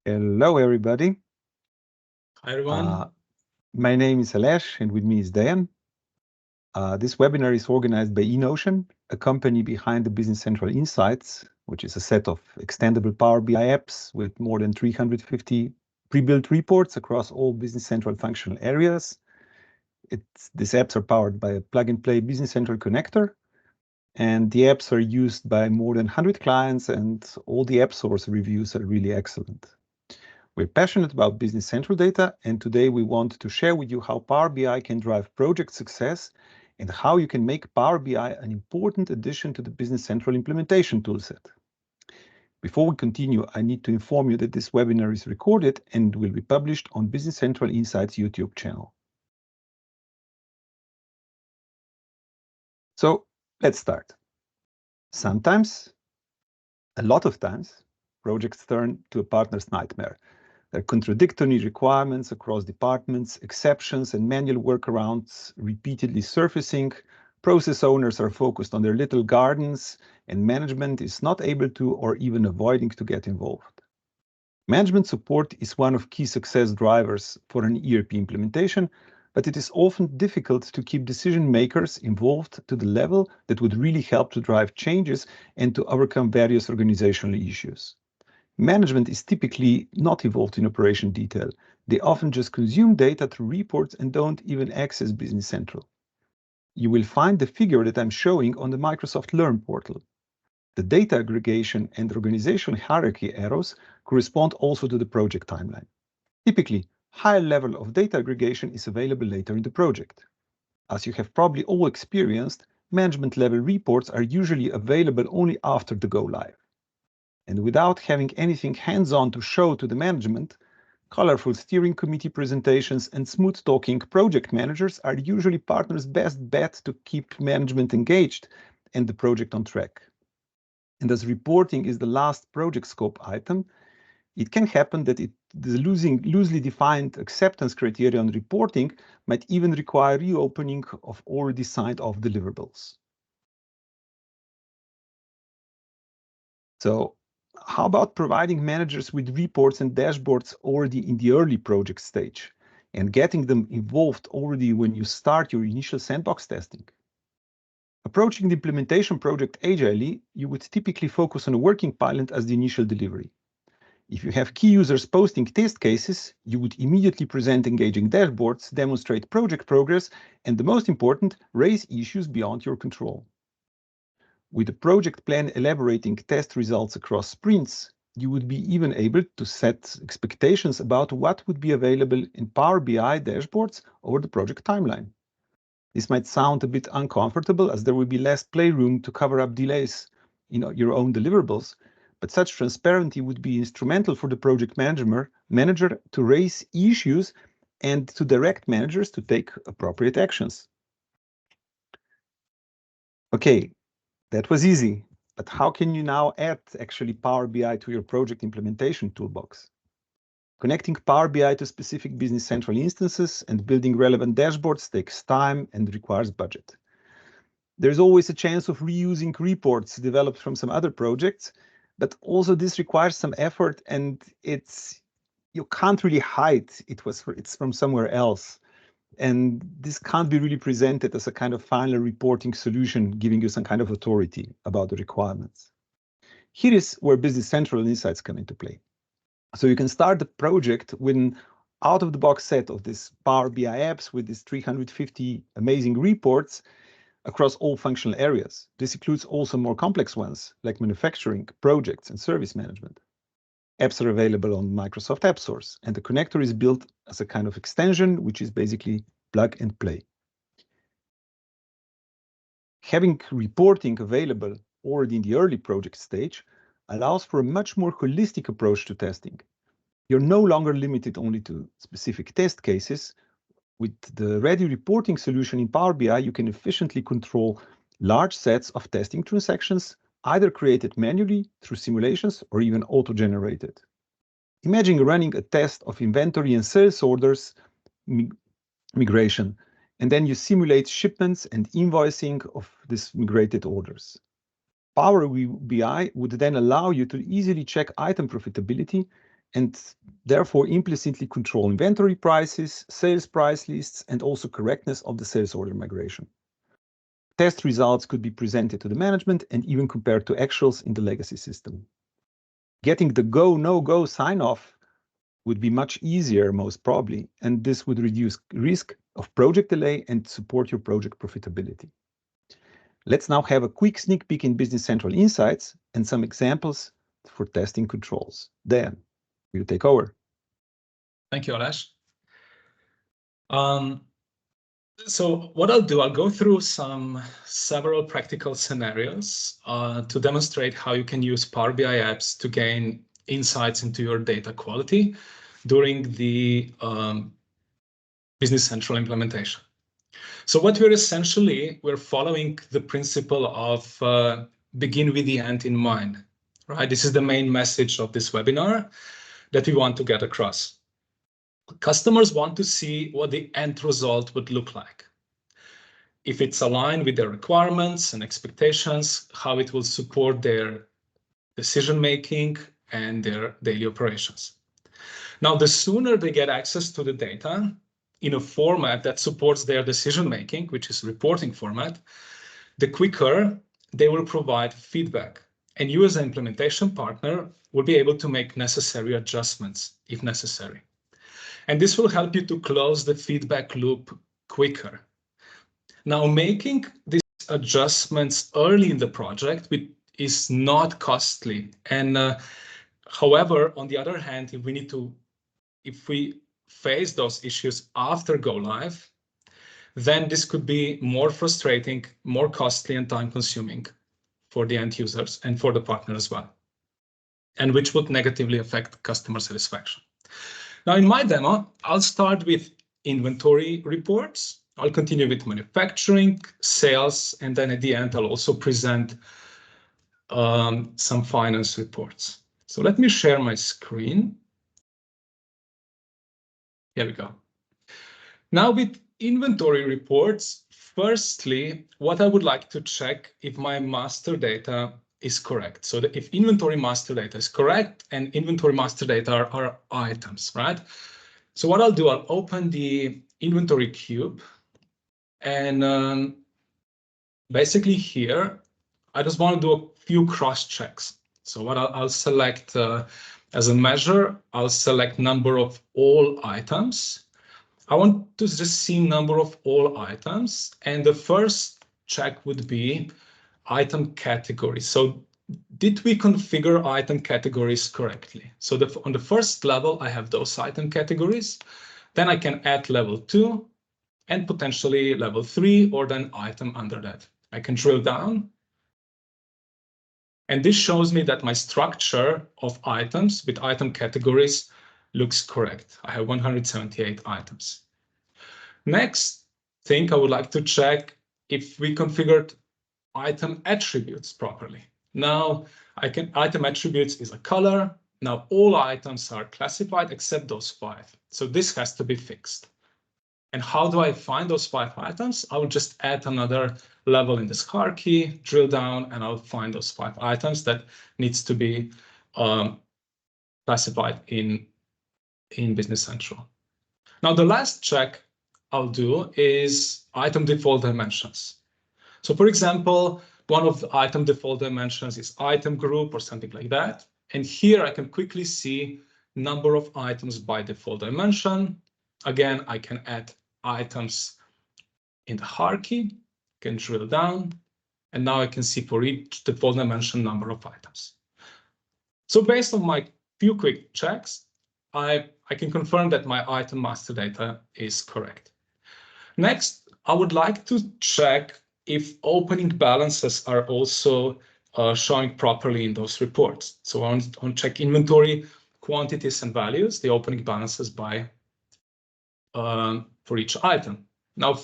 Hello, everybody. Hi, everyone. My name is Alesh, and with me is Dan. This webinar is organized by eKnowtion, a company behind the Business Central Insights, which is a set of extendable Power BI apps with more than 350 pre-built reports across all Business Central functional areas. These apps are powered by a plug-and-play Business Central connector, and the apps are used by more than 100 clients, and all the app source reviews are really excellent. We're passionate about Business Central data, and today we want to share with you how Power BI can drive project success and how you can make Power BI an important addition to the Business Central implementation toolset. Before we continue, I need to inform you that this webinar is recorded and will be published on Business Central Insights YouTube channel. So let's start. Sometimes, a lot of times, projects turn to a partner's nightmare. There are contradictory requirements across departments, exceptions and manual workarounds repeatedly surfacing. Process owners are focused on their little gardens, and management is not able to or even avoiding to get involved. Management support is one of key success drivers for an ERP implementation, but it is often difficult to keep decision makers involved to the level that would really help to drive changes and to overcome various organizational issues. Management is typically not involved in operation detail. They often just consume data through reports and don't even access Business Central. You will find the figure that I'm showing on the Microsoft Learn portal. The data aggregation and organizational hierarchy arrows correspond also to the project timeline. Typically, higher level of data aggregation is available later in the project. As you have probably all experienced, management level reports are usually available only after the go live. And without having anything hands-on to show to the management, colorful steering committee presentations and smooth-talking project managers are usually partners' best bet to keep management engaged and the project on track. And as reporting is the last project scope item, it can happen that the loosely defined acceptance criteria on reporting might even require reopening of already signed off deliverables. So how about providing managers with reports and dashboards already in the early project stage and getting them involved already when you start your initial sandbox testing? Approaching the implementation project agilely, you would typically focus on a working pilot as the initial delivery. If you have key users posting test cases, you would immediately present engaging dashboards, demonstrate project progress, and the most important, raise issues beyond your control. With a project plan elaborating test results across sprints, you would be even able to set expectations about what would be available in Power BI dashboards over the project timeline. This might sound a bit uncomfortable as there will be less playroom to cover up delays in your own deliverables, but such transparency would be instrumental for the project manager to raise issues and to direct managers to take appropriate actions. Okay, that was easy, but how can you now add actually Power BI to your project implementation toolbox? Connecting Power BI to specific Business Central instances and building relevant dashboards takes time and requires budget. There's always a chance of reusing reports developed from some other projects, but also this requires some effort and you can't really hide it's from somewhere else. And this can't be really presented as a kind of final reporting solution, giving you some kind of authority about the requirements. Here is where Business Central Insights come into play. So you can start the project with an out-of-the-box set of these Power BI apps with these 350 amazing reports across all functional areas. This includes also more complex ones like manufacturing, projects, and service management. Apps are available on Microsoft App Source, and the connector is built as a kind of extension, which is basically plug and play. Having reporting available already in the early project stage allows for a much more holistic approach to testing. You're no longer limited only to specific test cases. With the ready reporting solution in Power BI, you can efficiently control large sets of testing transactions, either created manually through simulations or even auto-generated. Imagine running a test of inventory and sales orders migration, and then you simulate shipments and invoicing of these migrated orders. Power BI would then allow you to easily check item profitability and therefore implicitly control inventory prices, sales price lists, and also correctness of the sales order migration. Test results could be presented to the management and even compared to actuals in the legacy system. Getting the go, no-go sign-off would be much easier, most probably, and this would reduce risk of project delay and support your project profitability. Let's now have a quick sneak peek in Business Central Insights and some examples for testing controls. Dan, will you take over? Thank you, Aleš. So what I'll do, I'll go through several practical scenarios to demonstrate how you can use Power BI apps to gain insights into your data quality during the Business Central implementation. So what we're following the principle of begin with the end in mind, right? This is the main message of this webinar that we want to get across. Customers want to see what the end result would look like. If it's aligned with their requirements and expectations, how it will support their decision-making and their daily operations. Now, the sooner they get access to the data in a format that supports their decision-making, which is reporting format, the quicker they will provide feedback. And you as an implementation partner will be able to make necessary adjustments if necessary. And this will help you to close the feedback loop quicker. Now, making these adjustments early in the project is not costly. And however, on the other hand, if we face those issues after go live, then this could be more frustrating, more costly, and time consuming for the end users and for the partner as well, and which would negatively affect customer satisfaction. Now, in my demo, I'll start with inventory reports. I'll continue with manufacturing, sales, and then at the end, I'll also present some finance reports. So let me share my screen. Here we go. Now with inventory reports, firstly, what I would like to check if my master data is correct. So that if inventory master data is correct, and inventory master data are items, right? So what I'll do, I'll open the inventory cube. And basically here, I just want to do a few cross checks. So what I'll select as a measure, I'll select number of all items. I want to just see number of all items. And the first check would be item category. So did we configure item categories correctly? So on the first level, I have those item categories. Then I can add level 2. And potentially level 3 or then item under that. I can drill down. And this shows me that my structure of items with item categories looks correct. I have 178 items. Next thing I would like to check if we configured item attributes properly. Now, item attributes is a color. Now all items are classified except those 5. So this has to be fixed. And how do I find those 5 items? I will just add another level in this hierarchy, drill down, and I'll find those 5 items that needs to be classified in Business Central. Now, the last check I'll do is item default dimensions. So for example, one of the item default dimensions is item group or something like that. And here I can quickly see number of items by default dimension. Again, I can add items in the hierarchy, can drill down, and now I can see for each default dimension number of items. So based on my few quick checks, I can confirm that my item master data is correct. Next, I would like to check if opening balances are also showing properly in those reports. So I want to check inventory, quantities, and values, the opening balances by for each item. Now,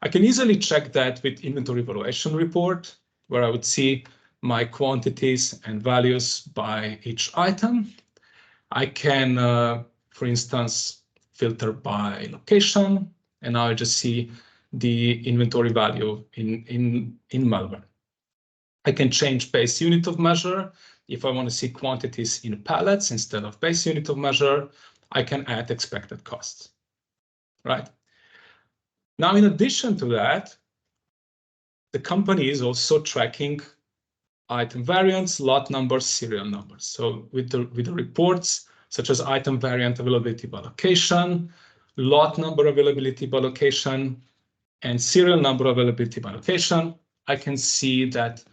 I can easily check that with inventory evaluation report, where I would see my quantities and values by each item. I can, for instance, filter by location, and now I just see the inventory value in Melbourne. I can change base unit of measure if I want to see quantities in pallets instead of base unit of measure, I can add expected costs, right? Now, in addition to that, the company is also tracking item variants, lot numbers, serial numbers. So with the reports such as item variant availability by location, lot number availability by location, and serial number availability by location, I can see that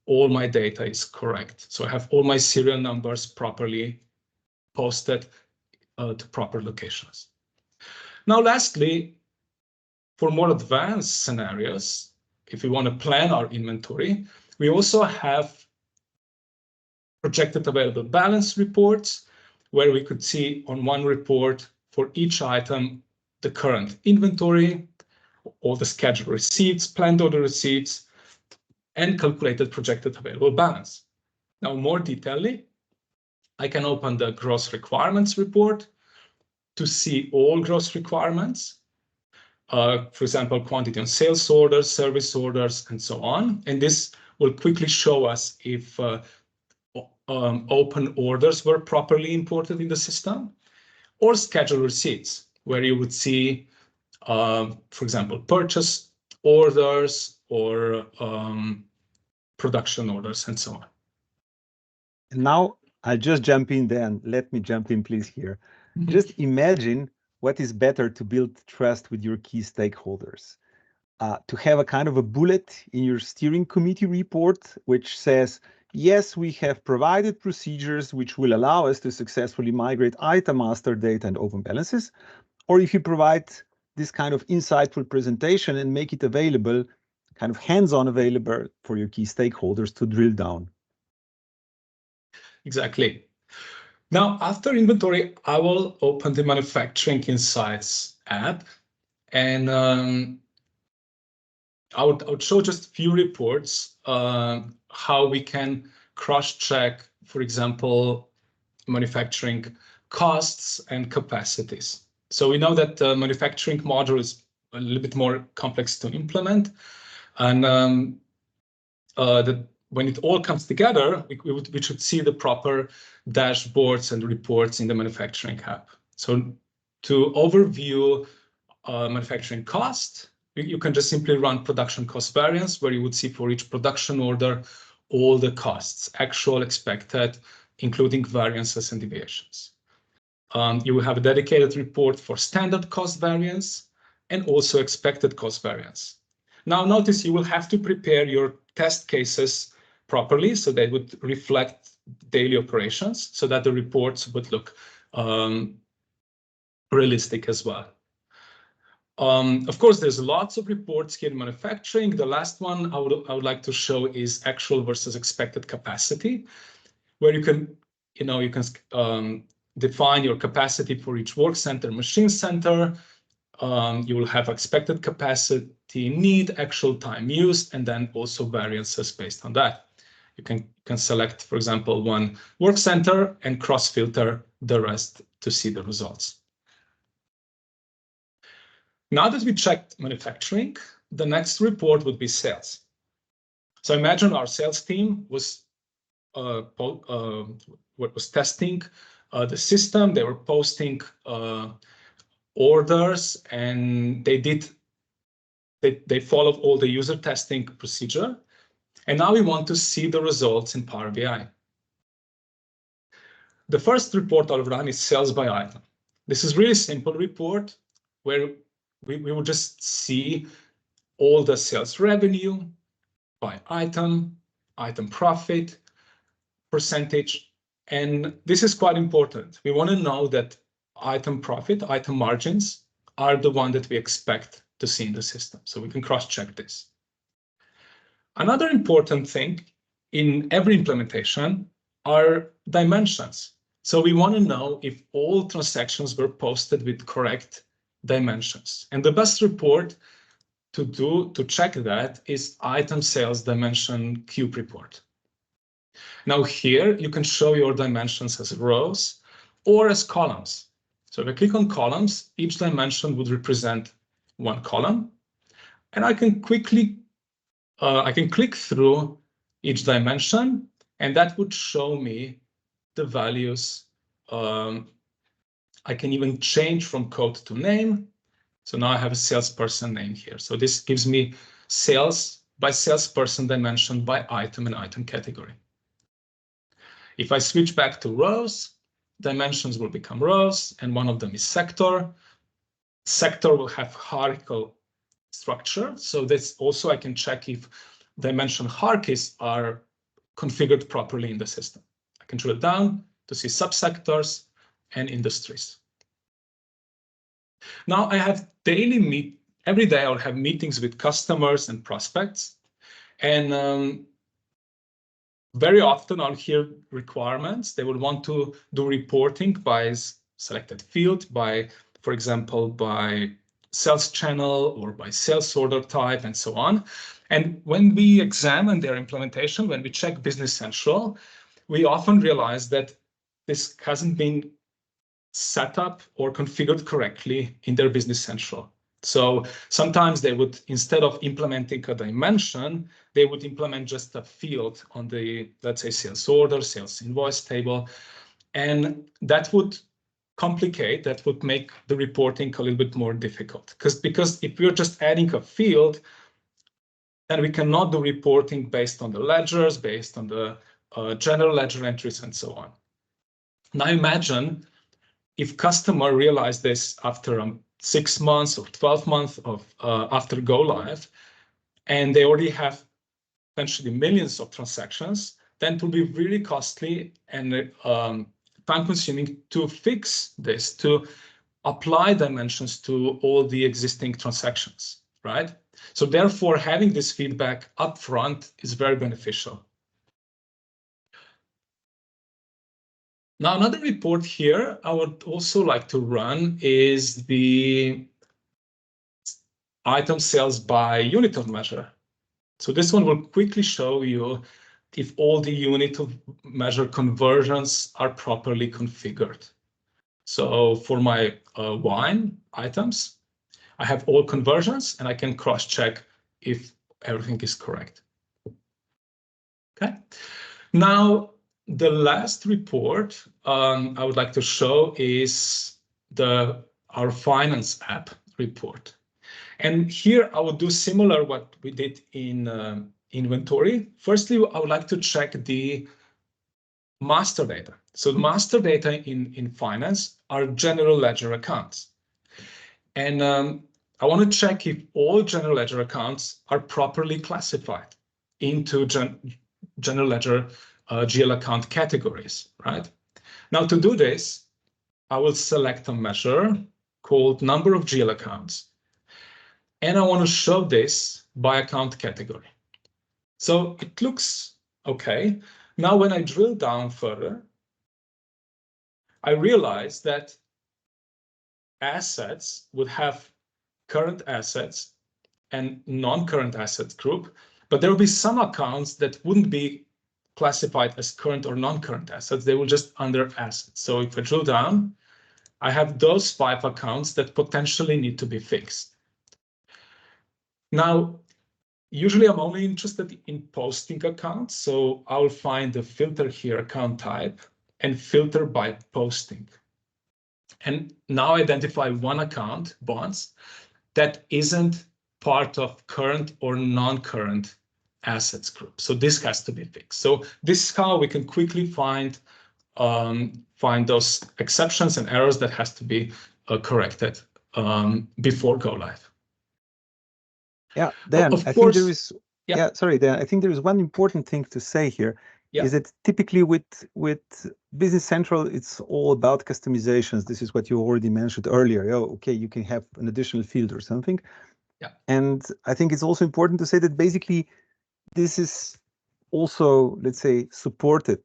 all my data is correct. So I have all my serial numbers properly posted to proper locations. Now, lastly, for more advanced scenarios, if we want to plan our inventory, we also have projected available balance reports, where we could see on one report for each item the current inventory, all the scheduled receipts, planned order receipts, and calculated projected available balance. Now, more detailedly, I can open the gross requirements report to see all gross requirements, for example, quantity on sales orders, service orders, and so on. And this will quickly show us if open orders were properly imported in the system, or scheduled receipts, where you would see, for example, purchase orders or production orders and so on. And now I'll just jump in there, and let me jump in, please, here. Mm-hmm. Just imagine what is better to build trust with your key stakeholders. To have a kind of a bullet in your steering committee report, which says, yes, we have provided procedures which will allow us to successfully migrate item master data and open balances. Or if you provide this kind of insightful presentation and make it available, kind of hands-on available for your key stakeholders to drill down. Exactly. Now, after inventory, I will open the Manufacturing Insights app, and I would show just a few reports how we can cross-check, for example, manufacturing costs and capacities. So we know that the manufacturing module is a little bit more complex to implement, and when it all comes together, we should see the proper dashboards and reports in the manufacturing app. So to overview manufacturing cost, you can just simply run production cost variance, where you would see for each production order all the costs, actual, expected, including variances and deviations. You will have a dedicated report for standard cost variance and also expected cost variance. Now, notice you will have to prepare your test cases properly, so they would reflect daily operations, so that the reports would look realistic as well. Of course, there's lots of reports here in manufacturing. The last one I would like to show is actual versus expected capacity, where you can define your capacity for each work center, machine center. You will have expected capacity need, actual time used, and then also variances based on that. You can select, for example, one work center and cross-filter the rest to see the results. Now that we checked manufacturing, the next report would be sales. So imagine our sales team was testing the system. They were posting orders, and they followed all the user testing procedure. And now we want to see the results in Power BI. The first report I'll run is sales by item. This is really simple report where we will just see all the sales revenue by item, item profit, percentage. And this is quite important. We want to know that item profit, item margins are the one that we expect to see in the system. So we can cross-check this. Another important thing in every implementation are dimensions. So we want to know if all transactions were posted with correct dimensions. And the best report to check that is item sales dimension cube report. Now here you can show your dimensions as rows or as columns. So if I click on columns, each dimension would represent one column, and I can click through each dimension And that would show me the values. I can even change from code to name. So now I have a salesperson name here. So this gives me sales by salesperson dimension by item and item category. If I switch back to rows, dimensions will become rows, and one of them is sector. Sector will have hierarchical structure. So that's also, I can check if dimension hierarchies are configured properly in the system. I can drill down to see subsectors and industries. Now I have every day I'll have meetings with customers and prospects. And very often I'll hear requirements. They would want to do reporting by selected field, for example, by sales channel or by sales order type and so on. And when we examine their implementation, when we check Business Central, we often realize that this hasn't been set up or configured correctly in their Business Central. So sometimes they would, instead of implementing a dimension, they would implement just a field on the, let's say, sales order, sales invoice table. And that would make the reporting a little bit more difficult. Because if we're just adding a field, then we cannot do reporting based on the ledgers, based on the general ledger entries, and so on. Now imagine if customer realize this after 6 months or 12 months of after go live, and they already have potentially millions of transactions, then it will be really costly and time consuming to fix this, to apply dimensions to all the existing transactions, right? So therefore, having this feedback upfront is very beneficial. Now, another report here I would also like to run is the item sales by unit of measure. So this one will quickly show you if all the unit of measure conversions are properly configured. So for my wine items, I have all conversions and I can cross-check if everything is correct. Okay. Now, the last report I would like to show is our finance app report. And here I would do similar what we did in inventory. Firstly, I would like to check the master data. So the master data in finance are general ledger accounts. And I want to check if all general ledger accounts are properly classified into general ledger GL account categories, right? Now to do this, I will select a measure called number of GL accounts. And I want to show this by account category. So it looks okay. Now, when I drill down further, I realize that assets would have current assets and non-current assets group, but there will be some accounts that wouldn't be classified as current or non-current assets. They will just under assets. So if I drill down, I have those 5 accounts that potentially need to be fixed. Now, usually I'm only interested in posting accounts. So I'll find the filter here, account type, and filter by posting. And now identify one account, bonds, that isn't part of current or non-current assets group. So this has to be fixed. So this is how we can quickly find those exceptions and errors that has to be corrected before go live. Yeah, Dan, I think there is. Yeah, sorry, Dan. I think there is one important thing to say here. Yeah. Is that typically with Business Central, it's all about customizations. This is what you already mentioned earlier. Oh, okay, you can have an additional field or something. Yeah. And I think it's also important to say that basically this is also, let's say, supported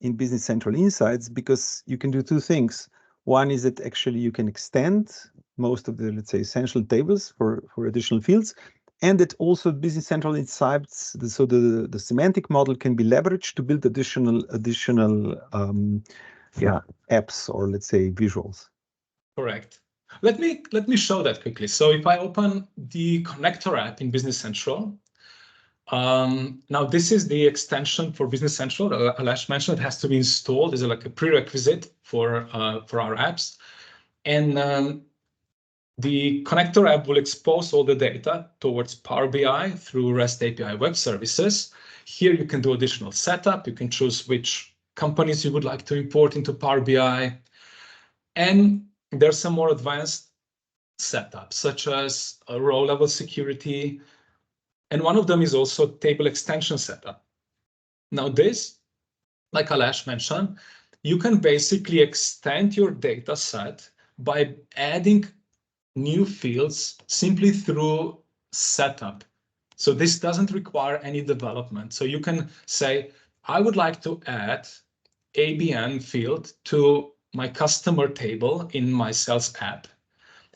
in Business Central Insights because you can do 2 things. One is that actually you can extend most of the, let's say, essential tables for additional fields. And that also Business Central Insights, so the semantic model can be leveraged to build additional apps or let's say visuals. Correct. Let me show that quickly. So if I open the connector app in Business Central, Now, this is the extension for Business Central. Aleš mentioned it has to be installed as like a prerequisite for our apps. And the connector app will expose all the data towards Power BI through REST API web services. Here you can do additional setup. You can choose which companies you would like to import into Power BI. And there's some more advanced setups, such as a row-level security. And one of them is also table extension setup. Now this, like Aleš mentioned, you can basically extend your data set by adding new fields simply through setup. So this doesn't require any development. So you can say, I would like to add ABN field to my customer table in my sales app.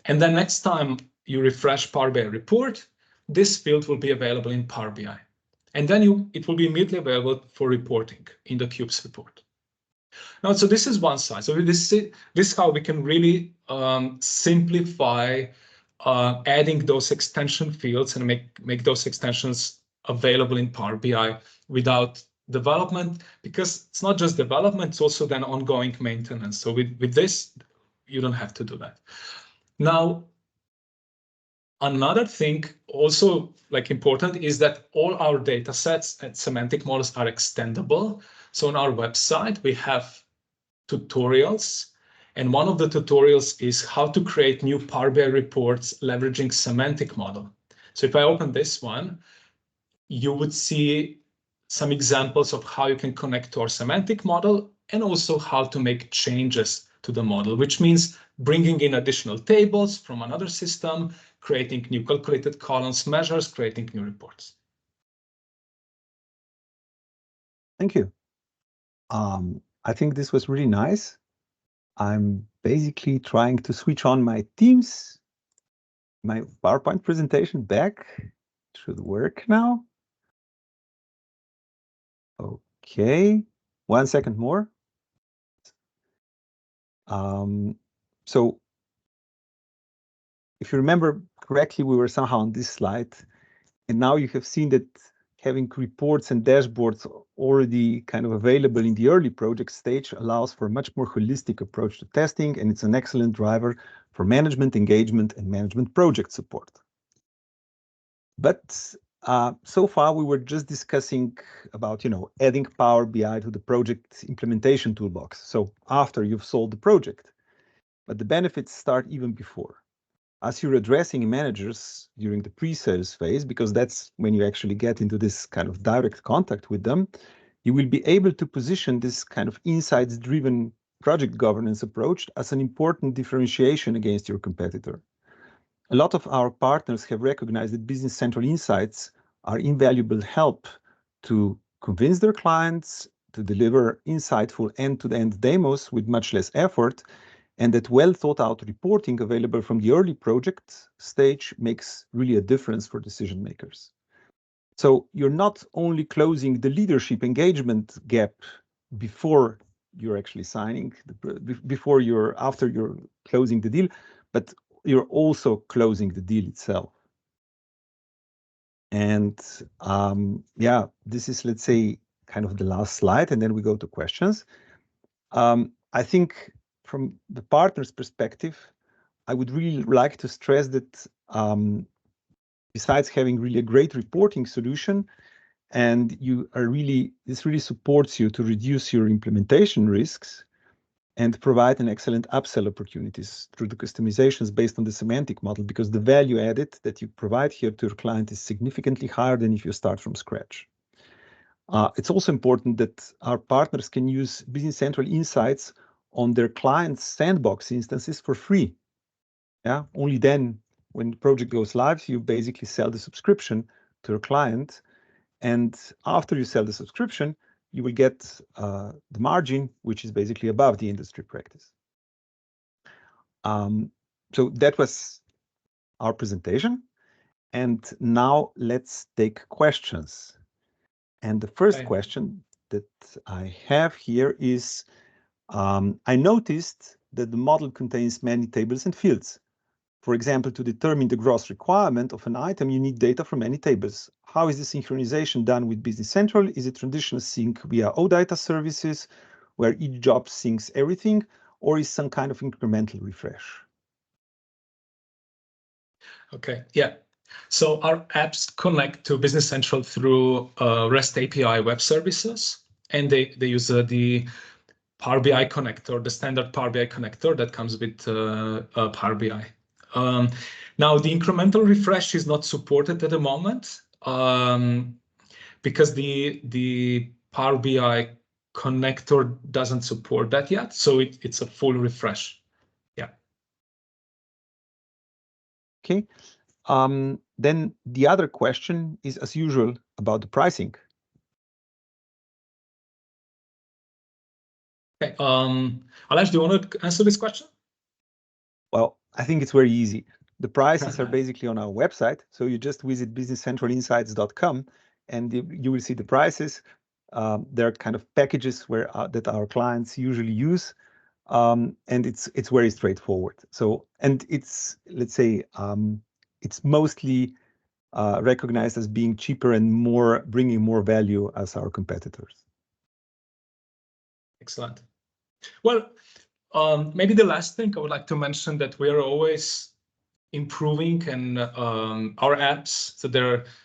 And then next time you refresh Power BI report, this field will be available in Power BI. And then it will be immediately available for reporting in the Cubes report. Now, so this is one side. So this is how we can really simplify adding those extension fields and make those extensions available in Power BI without development, because it's not just development, it's also then ongoing maintenance. So with this, you don't have to do that. Now, another thing also like important is that all our data sets and semantic models are extendable. So on our website, we have tutorials. And one of the tutorials is how to create new Power BI reports leveraging semantic model. So if I open this one, you would see some examples of how you can connect to our semantic model and also how to make changes to the model, which means bringing in additional tables from another system, creating new calculated columns, measures, creating new reports. Thank you. I think this was really nice. I'm basically trying to switch on my Teams, my PowerPoint presentation back. It should work now. Okay, 1 second more. So if you remember correctly, we were somehow on this slide, and now you have seen that having reports and dashboards already kind of available in the early project stage allows for a much more holistic approach to testing, and it's an excellent driver for management engagement and management project support. But so far we were just discussing about, adding Power BI to the project implementation toolbox. So after you've solved the project, but the benefits start even before. As you're addressing managers during the pre-sales phase, because that's when you actually get into this kind of direct contact with them, you will be able to position this kind of insights-driven project governance approach as an important differentiation against your competitor. A lot of our partners have recognized that Business Central insights are invaluable help to convince their clients to deliver insightful end-to-end demos with much less effort, and that well thought out reporting available from the early project stage makes really a difference for decision makers. So you're not only closing the leadership engagement gap before you're actually signing, after you're closing the deal, but you're also closing the deal itself. And yeah, this is, let's say, kind of the last slide, and then we go to questions. I think from the partner's perspective, I would really like to stress that besides having really a great reporting solution, and this really supports you to reduce your implementation risks and provide an excellent upsell opportunities through the customizations based on the semantic model, because the value added that you provide here to your client is significantly higher than if you start from scratch. It's also important that our partners can use Business Central insights on their clients' sandbox instances for free. Yeah, only then, when the project goes live, you basically sell the subscription to your client, and after you sell the subscription, you will get the margin, which is basically above the industry practice. So that was our presentation, and now let's take questions. And the first question that I have here is, I noticed that the model contains many tables and fields. For example, to determine the gross requirement of an item, you need data from many tables. How is the synchronization done with Business Central? Is it traditional sync via OData services, where each job syncs everything, or is some kind of incremental refresh? Okay, yeah. So our apps connect to Business Central through REST API web services, and they use the Power BI connector, the standard Power BI connector that comes with Power BI. Now, the incremental refresh is not supported at the moment because the Power BI connector doesn't support that yet. So it's a full refresh. Yeah. Okay. Then the other question is, as usual, about the pricing. Okay. Aleš, do you want to answer this question? Well, I think it's very easy. The prices are basically on our website. So you just visit businesscentralinsights.com and you will see the prices. There are kind of packages where that our clients usually use. And it's very straightforward. So, and it's, let's say, it's mostly recognized as being cheaper and more bringing more value as our competitors. Excellent. Well, maybe the last thing I would like to mention that we are always improving and our apps. So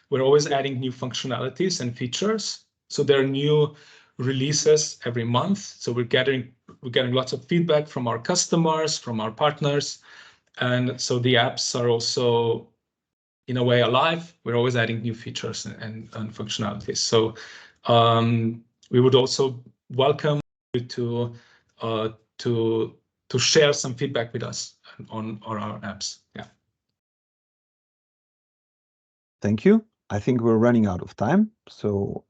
we're always adding new functionalities and features. So there are new releases every month. So we're getting lots of feedback from our customers, from our partners, and so the apps are also in a way alive. We're always adding new features and functionalities. So we would also welcome you to share some feedback with us on our apps. Yeah. Thank you. I think we're running out of time. So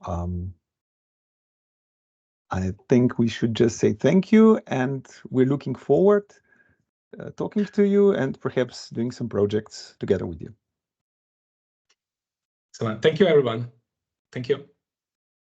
I think we should just say thank you, and we're looking forward talking to you and perhaps doing some projects together with you. Excellent. Thank you, everyone. Thank you.